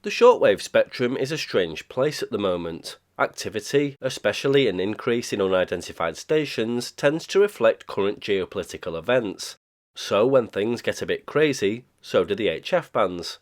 The shortwave spectrum is a strange place at the moment. Activity, especially an increase in unidentified stations, tends to reflect current geopolitical events. So when things get a bit crazy, so do the HF bands.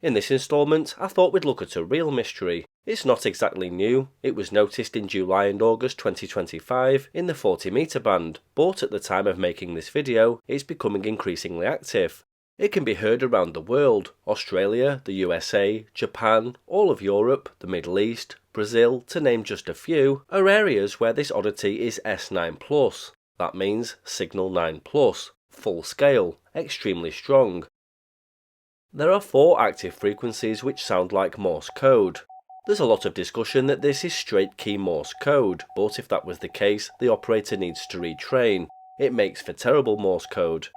In this instalment, I thought we'd look at a real mystery. It's not exactly new, it was noticed in July and August 2025 in the 40-meter band, but at the time of making this video, it's becoming increasingly active. It can be heard around the world. Australia, the USA, Japan, all of Europe, the Middle East, Brazil, to name just a few, are areas where this oddity is S9+. That means signal 9+, full scale, extremely strong. There are 4 active frequencies which sound like Morse code. There's a lot of discussion that this is straight key Morse code, but if that was the case, the operator needs to retrain. It makes for terrible Morse code.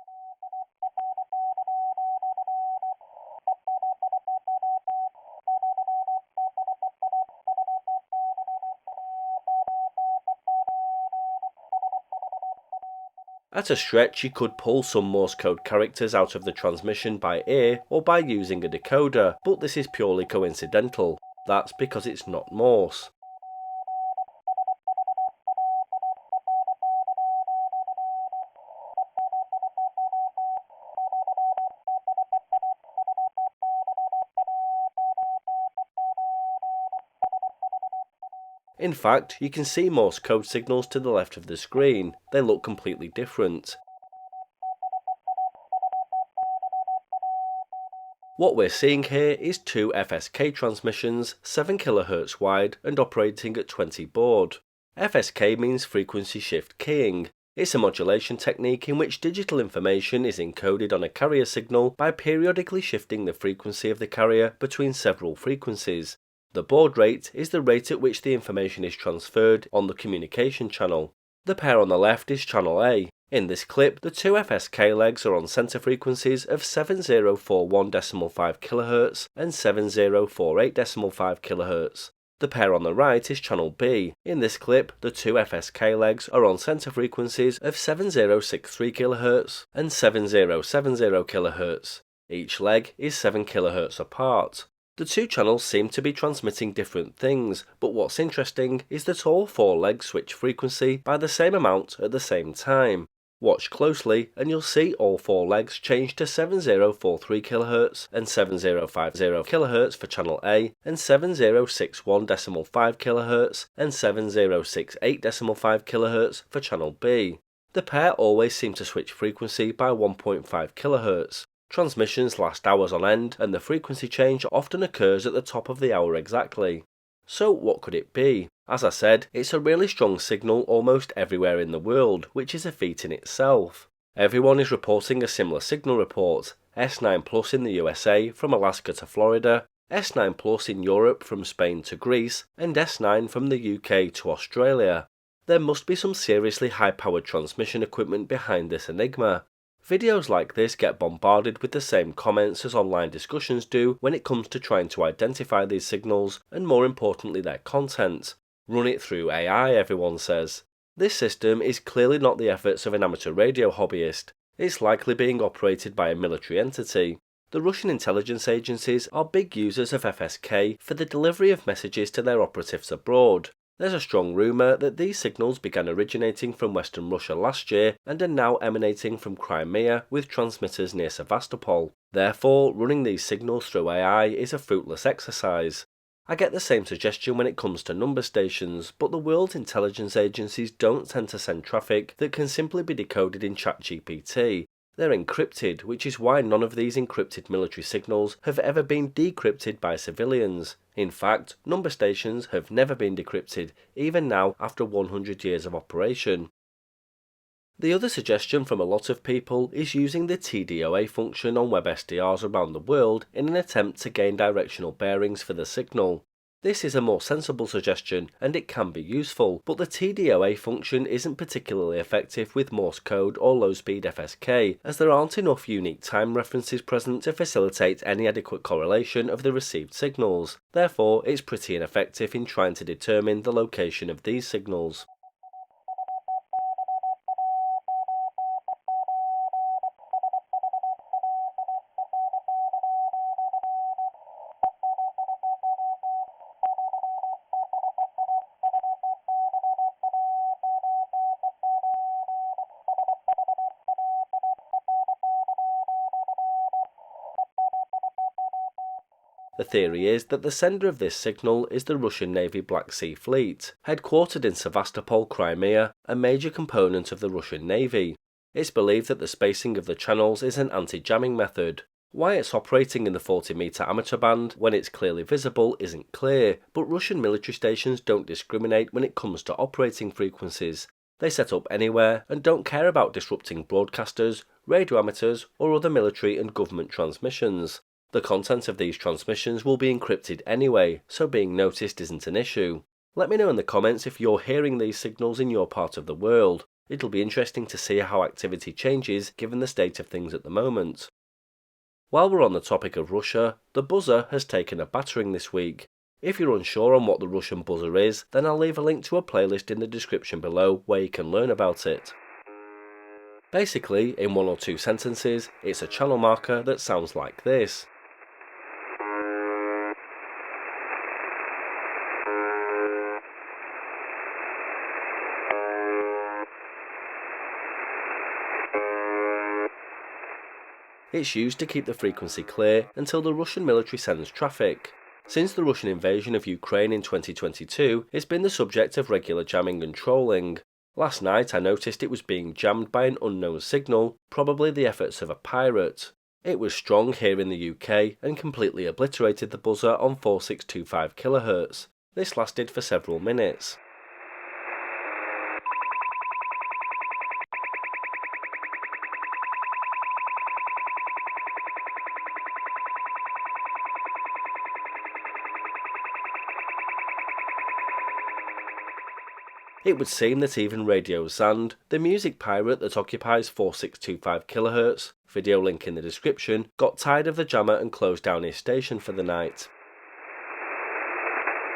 At a stretch, you could pull some Morse code characters out of the transmission by ear or by using a decoder, but this is purely coincidental. That's because it's not Morse. In fact, you can see Morse code signals to the left of the screen. They look completely different. What we're seeing here is 2 FSK transmissions, 7 kHz wide and operating at 20 baud. FSK means frequency shift keying. It's a modulation technique in which digital information is encoded on a carrier signal by periodically shifting the frequency of the carrier between several frequencies. The baud rate is the rate at which the information is transferred on the communication channel. The pair on the left is channel A. In this clip, the 2 FSK legs are on center frequencies of 7041.5 kHz and 7048.5 kHz. The pair on the right is channel B. In this clip, the 2 FSK legs are on center frequencies of 7063 kHz and 7070 kHz. Each leg is 7 kHz apart. The 2 channels seem to be transmitting different things, but what's interesting is that all 4 legs switch frequency by the same amount at the same time. Watch closely and you'll see all 4 legs change to 7043 kHz and 7050 kHz for channel A and 7061.5 kHz and 7068.5 kHz for channel B. The pair always seem to switch frequency by 1.5 kHz. Transmissions last hours on end, and the frequency change often occurs at the top of the hour exactly. So what could it be? As I said, it's a really strong signal almost everywhere in the world, which is a feat in itself. Everyone is reporting a similar signal report, S9+ in the USA from Alaska to Florida, S9+ in Europe from Spain to Greece, and S9 from the UK to Australia. There must be some seriously high-powered transmission equipment behind this enigma. Videos like this get bombarded with the same comments as online discussions do when it comes to trying to identify these signals and more importantly their content. Run it through AI, everyone says. This system is clearly not the efforts of an amateur radio hobbyist. It's likely being operated by a military entity. The Russian intelligence agencies are big users of FSK for the delivery of messages to their operatives abroad. There's a strong rumour that these signals began originating from Western Russia last year and are now emanating from Crimea with transmitters near Sevastopol. Therefore, running these signals through AI is a fruitless exercise. I get the same suggestion when it comes to number stations, but the world's intelligence agencies don't tend to send traffic that can simply be decoded in ChatGPT. They're encrypted, which is why none of these encrypted military signals have ever been decrypted by civilians. In fact, number stations have never been decrypted, even now after 100 years of operation. The other suggestion from a lot of people is using the TDOA function on web SDRs around the world in an attempt to gain directional bearings for the signal. This is a more sensible suggestion and it can be useful, but the TDOA function isn't particularly effective with Morse code or low-speed FSK, as there aren't enough unique time references present to facilitate any adequate correlation of the received signals. Therefore, it's pretty ineffective in trying to determine the location of these signals. The theory is that the sender of this signal is the Russian Navy Black Sea Fleet, headquartered in Sevastopol, Crimea, a major component of the Russian Navy. It's believed that the spacing of the channels is an anti-jamming method. Why it's operating in the 40-metre amateur band when it's clearly visible isn't clear, but Russian military stations don't discriminate when it comes to operating frequencies. They set up anywhere and don't care about disrupting broadcasters, radio amateurs, or other military and government transmissions. The content of these transmissions will be encrypted anyway, so being noticed isn't an issue. Let me know in the comments if you're hearing these signals in your part of the world. It'll be interesting to see how activity changes given the state of things at the moment. While we're on the topic of Russia, the buzzer has taken a battering this week. If you're unsure on what the Russian buzzer is, then I'll leave a link to a playlist in the description below where you can learn about it. Basically, in one or two sentences, it's a channel marker that sounds like this. It's used to keep the frequency clear until the Russian military sends traffic. Since the Russian invasion of Ukraine in 2022, it's been the subject of regular jamming and trolling. Last night I noticed it was being jammed by an unknown signal, probably the efforts of a pirate. It was strong here in the UK and completely obliterated the buzzer on 4625 kHz. This lasted for several minutes. It would seem that even Radio Zand, the music pirate that occupies 4625 kHz, video link in the description, got tired of the jammer and closed down his station for the night.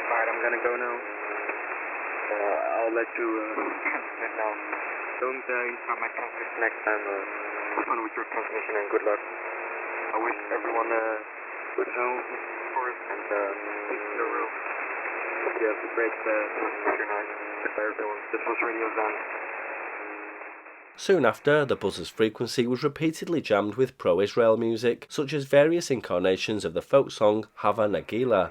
Alright, I'm gonna go now. I'll let you transmit now. Don't interrupt my transmission next time. Have fun with your transmission and good luck. I wish everyone good health, course, and peace in the room. Hope you have a great transmission night. Goodbye everyone. This was Radio Zand. Soon after, the buzzer's frequency was repeatedly jammed with pro-Israel music, such as various incarnations of the folk song Hava Nagila.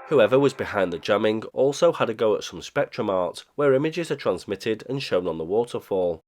Whoever was behind the jamming also had a go at some spectrum art, where images are transmitted and shown on the waterfall.